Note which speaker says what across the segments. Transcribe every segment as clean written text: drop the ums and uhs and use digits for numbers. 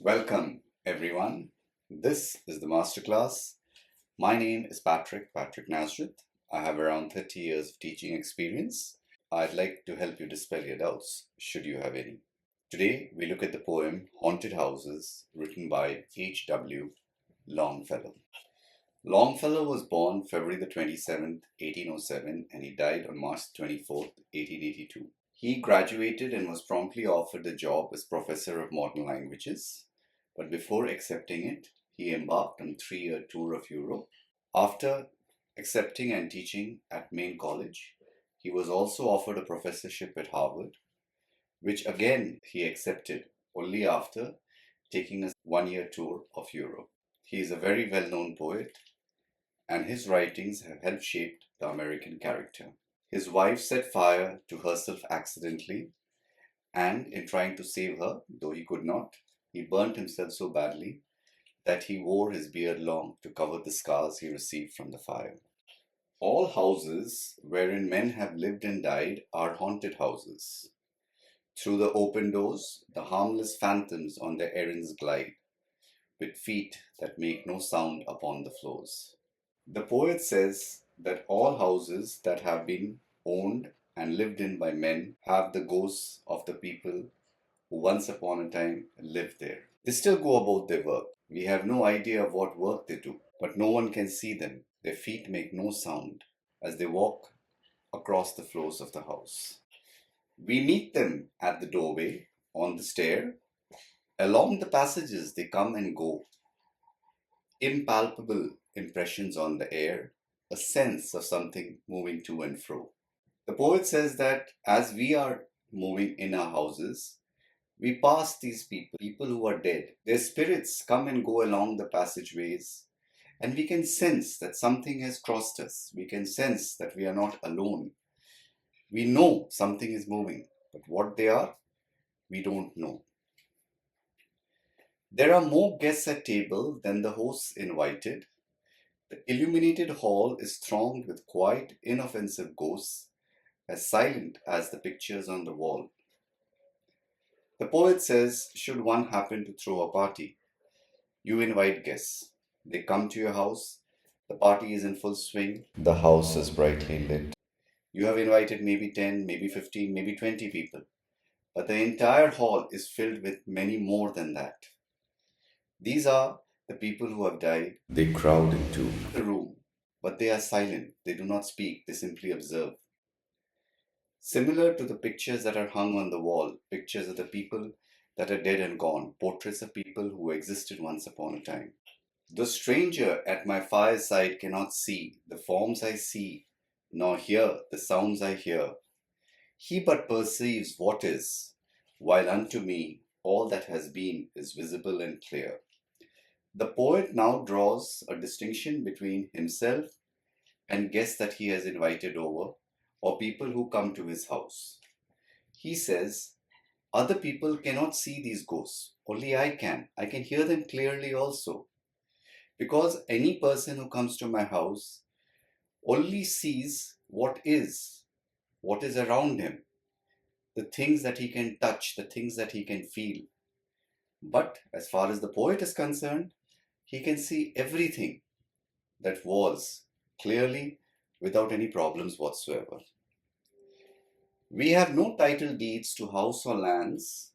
Speaker 1: Welcome, everyone. This is the Masterclass. My name is Patricknazareth. I have around 30 years of teaching experience. I'd like to help you dispel your doubts, should you have any. Today, we look at the poem Haunted Houses, written by H.W. Longfellow. Longfellow was born February the 27th, 1807, and he died on March 24th, 1882. He graduated and was promptly offered the job as Professor of Modern Languages. But before accepting it, he embarked on a 3-year tour of Europe. After accepting and teaching at Maine College, he was also offered a professorship at Harvard, which again he accepted only after taking a 1-year tour of Europe. He is a very well-known poet, and his writings have helped shape the American character. His wife set fire to herself accidentally, and in trying to save her, though he could not, he burnt himself so badly that he wore his beard long to cover the scars he received from the fire. All houses wherein men have lived and died are haunted houses. Through the open doors, the harmless phantoms on their errands glide, with feet that make no sound upon the floors. The poet says that all houses that have been owned and lived in by men have the ghosts of the people who once upon a time lived there. They still go about their work. We have no idea of what work they do, but no one can see them. Their feet make no sound as they walk across the floors of the house. We meet them at the doorway, on the stair. Along the passages they come and go. Impalpable impressions on the air, a sense of something moving to and fro. The poet says that as we are moving in our houses, we pass these people who are dead. Their spirits come and go along the passageways, and we can sense that something has crossed us. We can sense that we are not alone. We know something is moving, but what they are, we don't know. There are more guests at table than the hosts invited. The illuminated hall is thronged with quiet, inoffensive ghosts, as silent as the pictures on the wall. The poet says, should one happen to throw a party, you invite guests. They come to your house, the party is in full swing, the house is brightly lit. You have invited maybe 10, maybe 15, maybe 20 people, but the entire hall is filled with many more than that. These are the people who have died. They crowd into the room, but they are silent. They do not speak, they simply observe. Similar to the pictures that are hung on the wall, pictures of the people that are dead and gone, portraits of people who existed once upon a time. The stranger at my fireside cannot see the forms I see, nor hear the sounds I hear. He but perceives what is, while unto me all that has been is visible and clear. The poet now draws a distinction between himself and guests that he has invited over, or people who come to his house. He says, other people cannot see these ghosts, only I can. I can hear them clearly also. Because any person who comes to my house only sees what is around him, the things that he can touch, the things that he can feel. But as far as the poet is concerned, he can see everything that was clearly without any problems whatsoever. We have no title deeds to house or lands.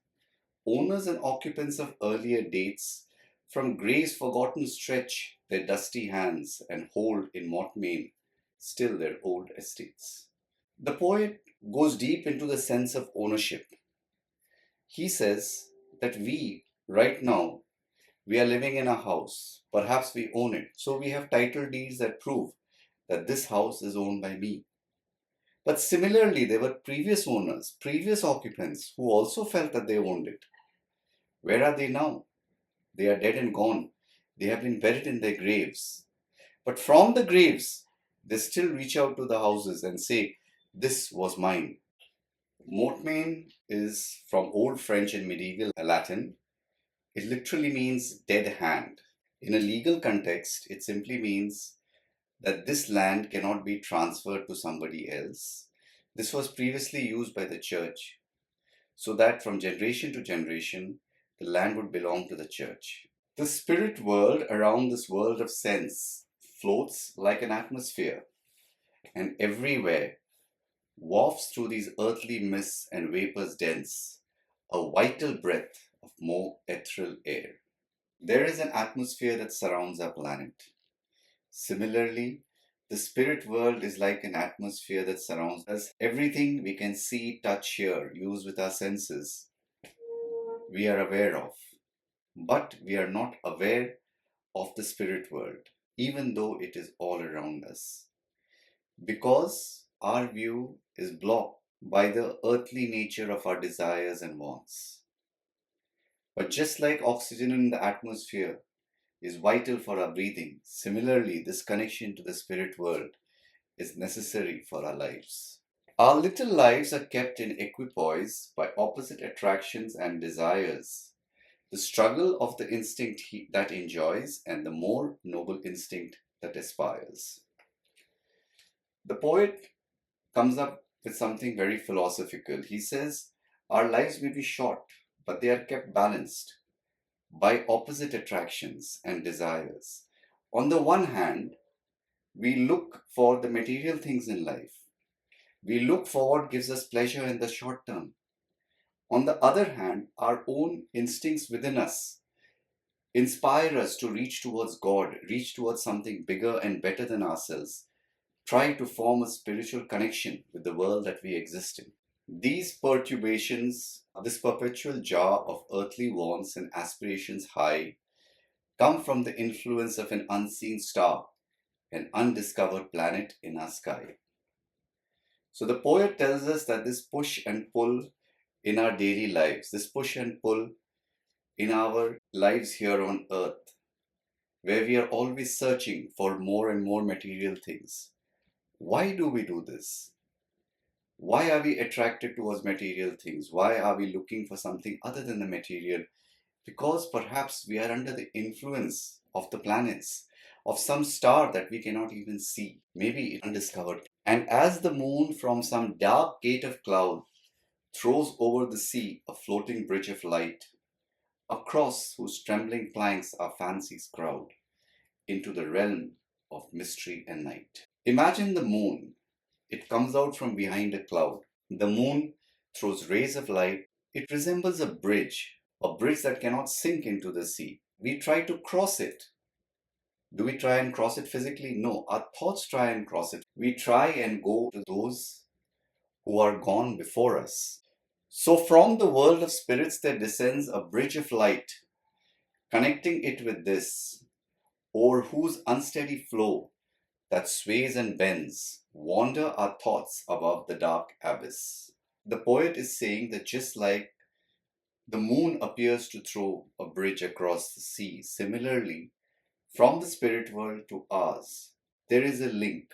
Speaker 1: Owners and occupants of earlier dates from graves forgotten stretch their dusty hands and hold in Mortmain still their old estates. The poet goes deep into the sense of ownership. He says that we, right now, we are living in a house. Perhaps we own it. So we have title deeds that prove that this house is owned by me. But similarly, there were previous owners, previous occupants who also felt that they owned it. Where are they now? They are dead and gone. They have been buried in their graves. But from the graves, they still reach out to the houses and say, this was mine. Mortmain is from Old French and medieval Latin. It literally means dead hand. In a legal context, it simply means that this land cannot be transferred to somebody else. This was previously used by the church, so that from generation to generation, the land would belong to the church. The spirit world around this world of sense floats like an atmosphere, and everywhere wafts through these earthly mists and vapors dense a vital breath of more ethereal air. There is an atmosphere that surrounds our planet. Similarly, the spirit world is like an atmosphere that surrounds us. Everything we can see, touch, hear, use with our senses, we are aware of. But we are not aware of the spirit world, even though it is all around us. Because our view is blocked by the earthly nature of our desires and wants. But just like oxygen in the atmosphere is vital for our breathing, similarly, this connection to the spirit world is necessary for our lives. Our little lives are kept in equipoise by opposite attractions and desires. The struggle of the instinct that enjoys and the more noble instinct that aspires. The poet comes up with something very philosophical. He says, our lives may be short, but they are kept balanced by opposite attractions and desires. On the one hand, we look for the material things in life. We look for what gives us pleasure in the short term. On the other hand, our own instincts within us inspire us to reach towards God, reach towards something bigger and better than ourselves, try to form a spiritual connection with the world that we exist in. These perturbations, this perpetual jar of earthly wants and aspirations high, come from the influence of an unseen star, an undiscovered planet in our sky. So the poet tells us that this push and pull in our daily lives, this push and pull in our lives here on earth, where we are always searching for more and more material things. Why do we do this? Why are we attracted towards material things? Why are we looking for something other than the material? Because perhaps we are under the influence of the planets, of some star that we cannot even see, maybe undiscovered. And as the moon from some dark gate of cloud throws over the sea a floating bridge of light, across whose trembling planks our fancies crowd, into the realm of mystery and night. Imagine the moon. It comes out from behind a cloud. The moon throws rays of light. It resembles a bridge that cannot sink into the sea. We try to cross it. Do we try and cross it physically? No, our thoughts try and cross it. We try and go to those who are gone before us. So from the world of spirits there descends a bridge of light, connecting it with this, o'er whose unsteady flow that sways and bends, wander our thoughts above the dark abyss. The poet is saying that just like the moon appears to throw a bridge across the sea, similarly, from the spirit world to ours, there is a link.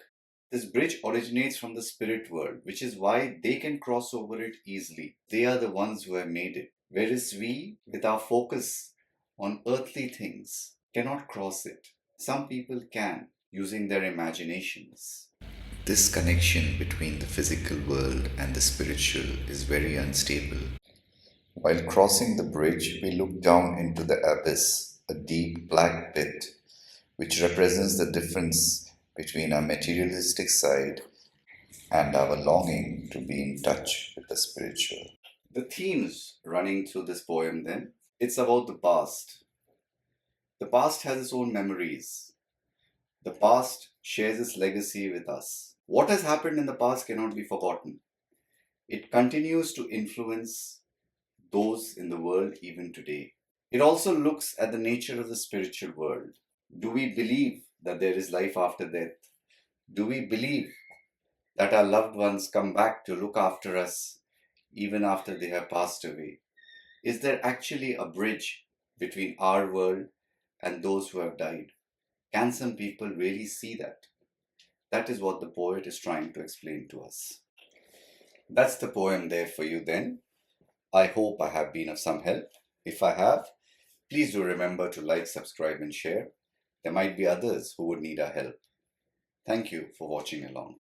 Speaker 1: This bridge originates from the spirit world, which is why they can cross over it easily. They are the ones who have made it. Whereas we, with our focus on earthly things, cannot cross it. Some people can, using their imaginations. This connection between the physical world and the spiritual is very unstable. While crossing the bridge, we look down into the abyss, a deep black pit, which represents the difference between our materialistic side and our longing to be in touch with the spiritual. The themes running through this poem then, it's about the past. The past has its own memories. The past shares its legacy with us. What has happened in the past cannot be forgotten. It continues to influence those in the world even today. It also looks at the nature of the spiritual world. Do we believe that there is life after death? Do we believe that our loved ones come back to look after us even after they have passed away? Is there actually a bridge between our world and those who have died? Can some people really see that? That is what the poet is trying to explain to us. That's the poem there for you then. I hope I have been of some help. If I have, please do remember to like, subscribe and share. There might be others who would need our help. Thank you for watching along.